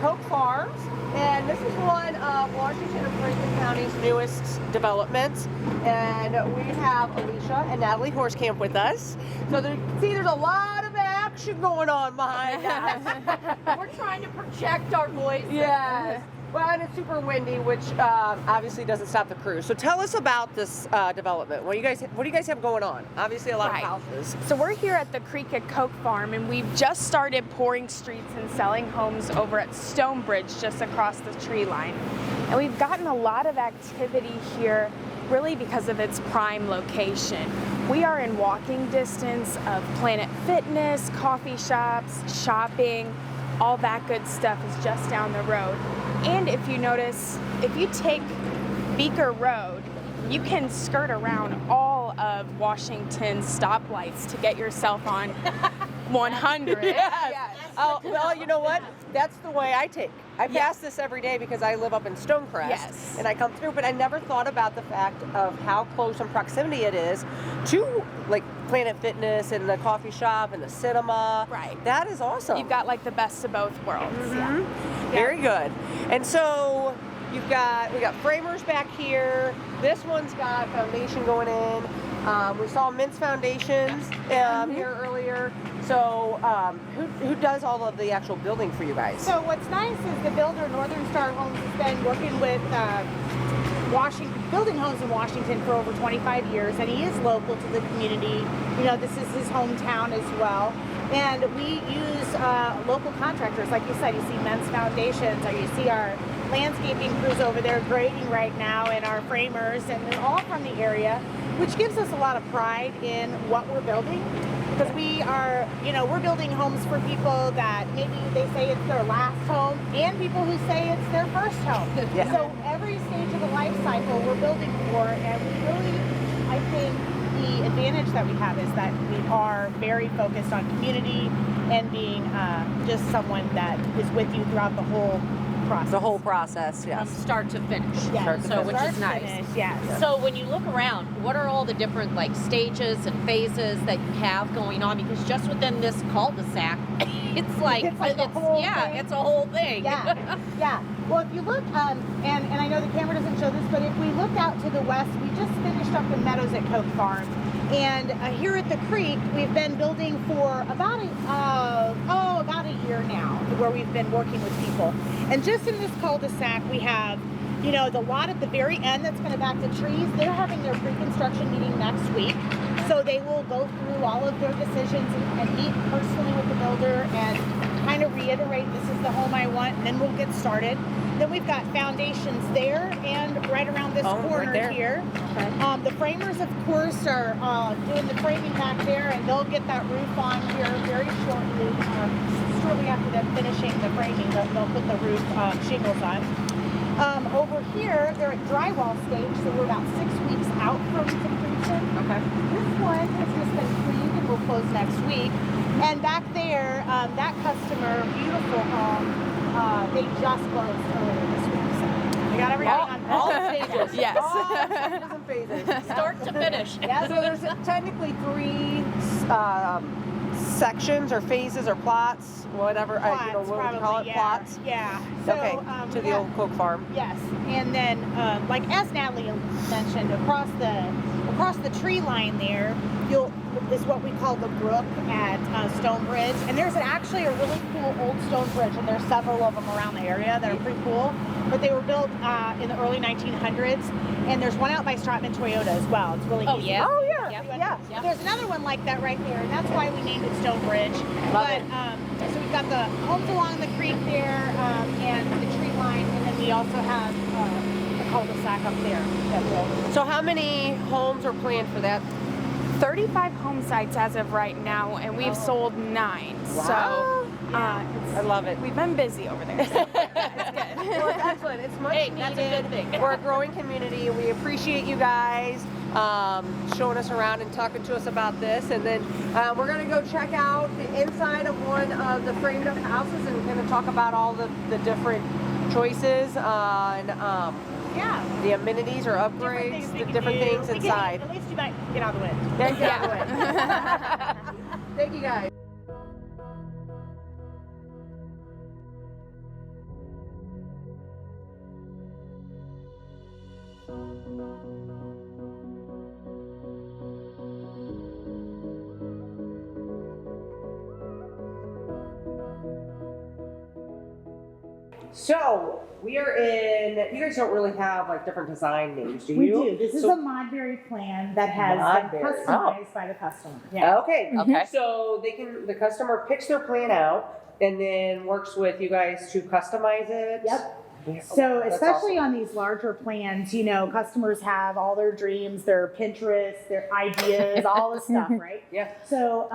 Koch Farms, and this is one of Washington and Franklin County's newest developments. And we have Elisha and Natalie Hoerstkamp with us. So there's a lot of action going on behind us. We're trying to project our voice. Yes. Well, and it's super windy, which obviously doesn't stop the crew. So tell us about this development. What do you guys have going on? Obviously, a lot of houses. So we're here at the creek at Koch Farm, and we've just started pouring streets and selling homes over at Stonebridge, just across the tree line. And we've gotten a lot of activity here, really because of its prime location. We are in walking distance of Planet Fitness, coffee shops, shopping. All that good stuff is just down the road. And if you notice, if you take Beaker Road, you can skirt around all of Washington's stoplights to get yourself on 100. Yes. Oh, well, you know what? That's the way I take. I pass this every day because I live up in Stonecrest. Yes. And I come through, but I never thought about the fact of how close in proximity it is to like Planet Fitness and the coffee shop and the cinema. Right. That is awesome. You've got like the best of both worlds. Mm-hmm. Very good. And so we got framers back here. This one's got foundation going in. We saw Mint's Foundations here earlier. So who does all of the actual building for you guys? So what's nice is the builder, Northern Star Homes, has been working with building homes in Washington for over 25 years, and he is local to the community. You know, this is his hometown as well. And we use local contractors, like you said. You see Men's Foundations, or you see our landscaping crews over there grading right now, and our framers, and they're all from the area, which gives us a lot of pride in what we're building. Because we are, you know, we're building homes for people that maybe they say it's their last home, and people who say it's their first home. Yeah. So every stage of the life cycle we're building for, and we really, I think, the advantage that we have is that we are very focused on community and being just someone that is with you throughout the whole process. The whole process, yes. From start to finish. Yes. So which is nice. Finish, yes. So when you look around, what are all the different like stages and phases that you have going on? Because just within this cul-de-sac, it's like a whole thing. It's a whole thing. Yeah, yeah. Well, if you look, and I know the camera doesn't show this, but if we look out to the west, we just finished up the meadows at Koch Farm. And here at the creek, we've been building for about a year now, where we've been working with people. And just in this cul-de-sac, we have, you know, the lot at the very end that's going to back to trees. They're having their pre-construction meeting next week. So they will go through all of their decisions and meet personally with the builder and kind of reiterate, this is the home I want, and then we'll get started. Then we've got foundations there and right around this corner right here. Okay. The framers, of course, are doing the framing back there, and they'll get that roof on here very shortly. Shortly after them finishing the framing, they'll put the roof shingles on. Over here, they're at drywall stage, so we're about 6 weeks out from completion. Okay. This one has just been cleaned and will close next week. And back there, that customer, beautiful home, they just closed earlier this week. So we got everything on all stages. Yes. All stages and phases. Start to finish. Yeah. So there's technically 3 sections or phases or plots, whatever, Plots, what would you call it? yeah. Plots? Yeah. So, Okay, to the old Koch Farm. Yes, and then like as Natalie mentioned, across the tree line there, is what we call the brook at Stonebridge, and there's actually a really cool old stone bridge, and there's several of them around the area that are pretty cool. But they were built in the early 1900s, and there's one out by Stratman Toyota as well. It's really easy. Yeah. Oh, yeah. Yeah. There's another one like that right there, and that's why we named it Stonebridge. Love but, it. So we've got the homes along the creek there, and the tree line, and then we also have the cul-de-sac up there. So how many homes are planned for that? 35 home sites as of right now, and we've sold 9. Wow. So I love it. we've been busy over there. So it's good. Well, it's excellent. It's much needed. That's a good thing. We're a growing community. We appreciate you guys showing us around and talking to us about this. And then we're going to go check out the inside of one of the framed up houses and kind of talk about all the different choices on the amenities or upgrades, the different things inside. At least you might get out of the way. Yeah. Thank you guys. So we are in. You guys don't really have like different design names, do We you? do. This is a Modberry plan that has been Modberry. customized by the customer. Yeah. Okay. Okay. So the customer picks their plan out and then works with you guys to customize it. Yep. Yeah. So That's especially awesome. on these larger plans, you know, customers have all their dreams, their Pinterest, their ideas, all the stuff, right? Yeah. So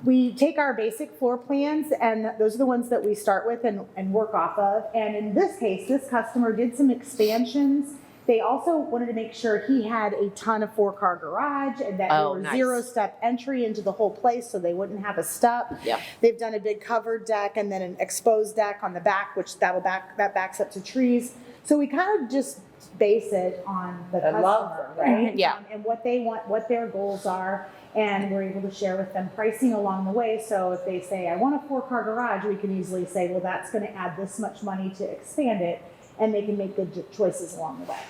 we take our basic floor plans, and those are the ones that we start with and work off of. And in this case, this customer did some expansions. They also wanted to make sure he had a ton of 4-car garage and that there were nice. 0-step entry into the whole place, so they wouldn't have a step. Yep. They've done a big covered deck and then an exposed deck on the back, which that backs up to trees. So we kind of just base it on the I love customer, that. right? Yeah. And what they want, what their goals are, and we're able to share with them pricing along the way. So if they say, I want a 4-car garage, we can easily say, well, that's going to add this much money to expand it, and they can make good choices along the way.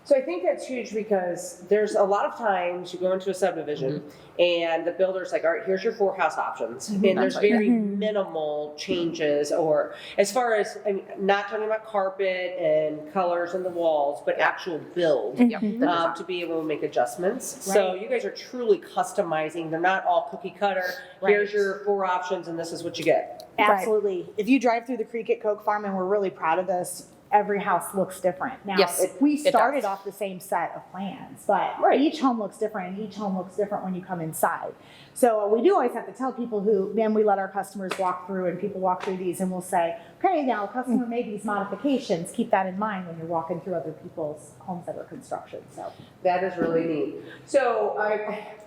So I think that's huge because there's a lot of times you go into a subdivision and the builder's like, all right, here's your 4 house options. And there's very minimal changes, or as far as, I mean, not talking about carpet and colors in the walls, but actual build to be able to make adjustments. Right. So you guys are truly customizing. They're not all cookie cutter. Here's Right. your 4 options and this is what you get. Absolutely. If you drive through the creek at Koch Farm, and we're really proud of this, every house looks different. Now, Yes, we it started does. off the same set of plans, but Right. each home looks different, and each home looks different when you come inside. So we do always have to tell people then we let our customers walk through, and people walk through these, and we'll say, okay, now customer made these modifications. Keep that in mind when you're walking through other people's homes that are construction. So That is really neat. So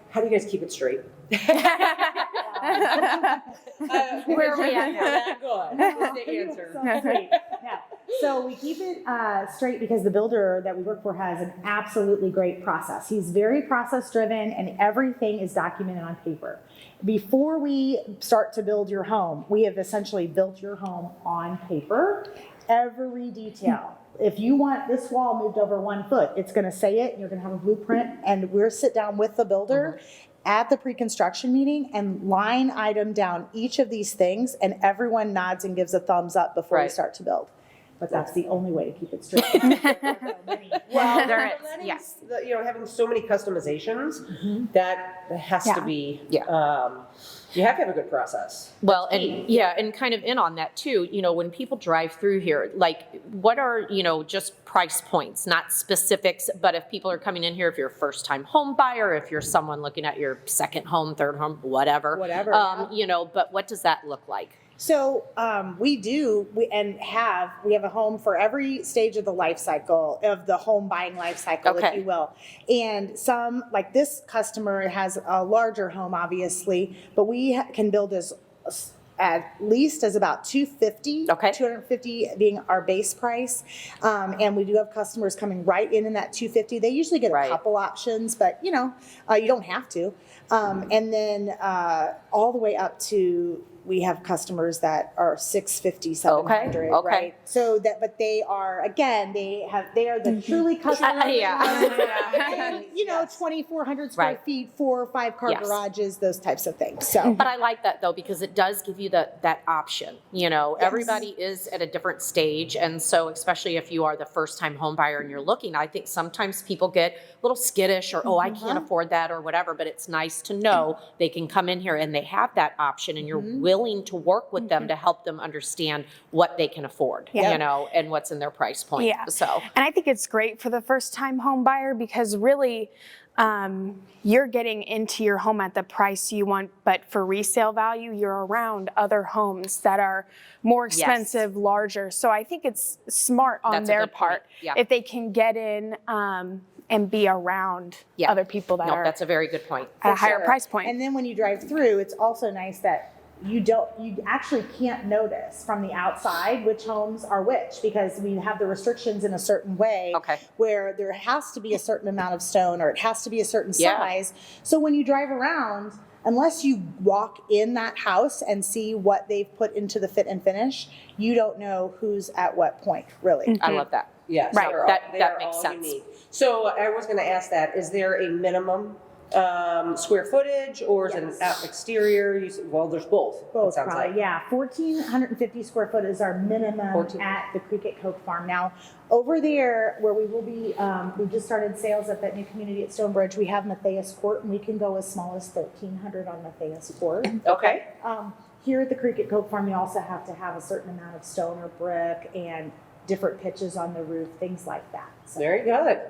how do you guys keep it straight? Where are we at now? Good. That's the answer. So straight. Yeah. So we keep it straight because the builder that we work for has an absolutely great process. He's very process driven, and everything is documented on paper. Before we start to build your home, we have essentially built your home on paper, every detail. If you want this wall moved over 1 foot, it's going to say it. You're going to have a blueprint, and we'll sit down with the builder at the pre-construction meeting and line item down each of these things, and everyone nods and gives a thumbs up before we Right. start to build. But that's the only way to keep it straight. Well, There for is, letting yes. Having so many customizations, that has to be, Yeah. you have to have a good process. Well, and kind of in on that too, when people drive through here, like what are, just price points, not specifics, but if people are coming in here, if you're a first time home buyer, if you're someone looking at your second home, third home, whatever, but what does that look like? So we have a home for every stage of the life cycle, of the home buying life cycle, if Okay. you will. And some, like this customer has a larger home, obviously, but we can build at least as about $250, Okay. $250 being our base price. And we do have customers coming right in that $250. They usually get a Right. couple options, but you don't have to. And then all the way up to, we have customers that are $650, $700, Okay. right? So but they are, again, they are the truly customers. Yeah. And, 2,400 square Right. feet, 4 or 5 car Yes. garages, those types of things. So. But I like that though, because it does give you that option. Everybody is at a different stage. And so especially if you are the first time home buyer and you're looking, I think sometimes people get a little skittish or, I can't afford that or whatever, but it's nice to know they can come in here and they have that option, and you're willing to work with them to help them understand what they can afford, and what's in their price point. Yeah. So, And I think it's great for the first time home buyer because really you're getting into your home at the price you want, but for resale value, you're around other homes that are more expensive, larger. So I think it's smart on That's a their good point. part Yeah. if they can get in and be around other people that are that's a very good point. at a higher Sure. price point. And then when you drive through, it's also nice that you actually can't notice from the outside which homes are which, because we have the restrictions in a certain way where there has to be a certain amount of stone, or it has to be a certain size. So when you drive around, unless you walk in that house and see what they've put into the fit and finish, you don't know who's at what point, really. I love that. Yes, Right. they're That they are makes all sense. unique. So I was going to ask that: is there a minimum square footage, or is it an exterior? Well, there's both. It Both, sounds probably, like. yeah. 1,450 square foot is our minimum 14. at the Creek at Koch Farm. Now, over there where we will be, we just started sales at that new community at Stonebridge. We have Matthias Court, and we can go as small as 1,300 on Matthias Court. Okay. Here at the Creek at Koch Farm, you also have to have a certain amount of stone or brick and different pitches on the roof, things like that. So, Very good.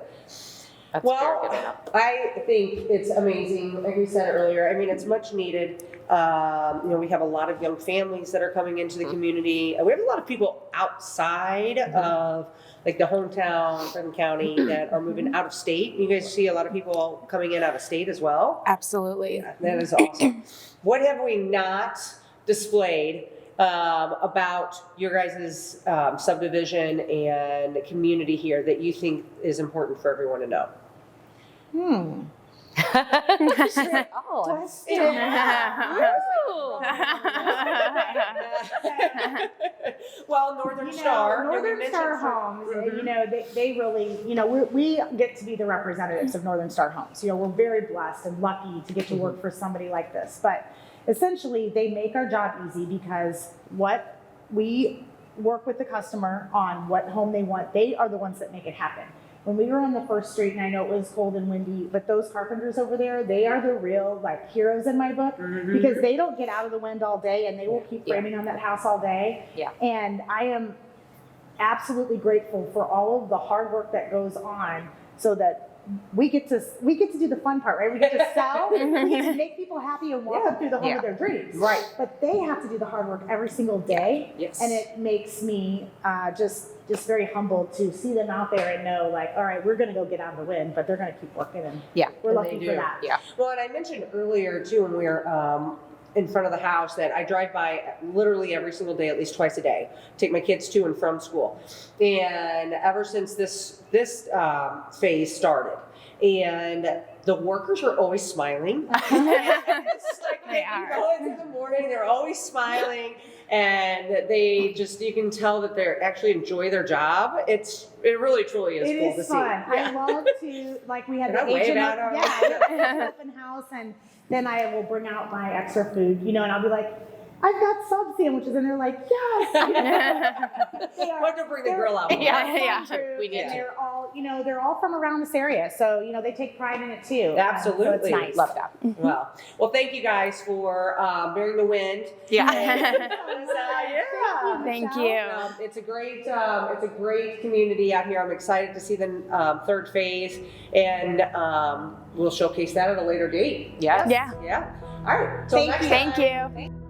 That's Well, very good enough. I think it's amazing. Like we said earlier, I mean, it's much needed. We have a lot of young families that are coming into the community. We have a lot of people outside of like the hometown, Franklin County, that are moving out of state. You guys see a lot of people coming in out of state as well. Absolutely. That is awesome. What have we not displayed about your guys' subdivision and community here that you think is important for everyone to know? Oh, Well, Northern Star. did we Northern mention Star for- Homes, Mhm. they really, we get to be the representatives of Northern Star Homes. We're very blessed and lucky to get to work for somebody like this. But essentially, they make our job easy because what we work with the customer on what home they want, they are the ones that make it happen. When we were on the first street, and I know it was cold and windy, but those carpenters over there, they are the real like heroes in my book because they don't get out of the wind all day and they will keep framing on that house all day. Yeah. And I am absolutely grateful for all of the hard work that goes on so that we get to do the fun part, right? We get to sell, we get to make people happy and walk them through the home of their dreams. Right. But they have to do the hard work every single day. Yes. And it makes me just very humbled to see them out there and know, like, all right, we're going to go get out of the wind, but they're going to keep working, and Yeah. we're And lucky they for do. that. Yeah. Well, and I mentioned earlier too, when we were in front of the house, that I drive by literally every single day, at least twice a day, take my kids to and from school. And ever since this phase started, and the workers are always smiling. It's like They you are. go in the morning, they're always smiling, and they just, you can tell that they actually enjoy their job. It really truly is It cool is to fun. see. I love to, like, we had And I the wave agent at 'em. open house, and then I will bring out my extra food, and I'll be like, I've got sub sandwiches, and they're like, yes. Why don't bring the grill out? Yeah. We did And too. they're all from around this area, so they take pride in it too. Absolutely. So it's nice. Love that. Well, thank you guys for bearing the wind. Yeah. Yeah. Thank you. It's a great community out here. I'm excited to see the third phase, and we'll showcase that at a later date. Yes. Yeah. Yeah. All right. Till Thank next you. time. Thank you.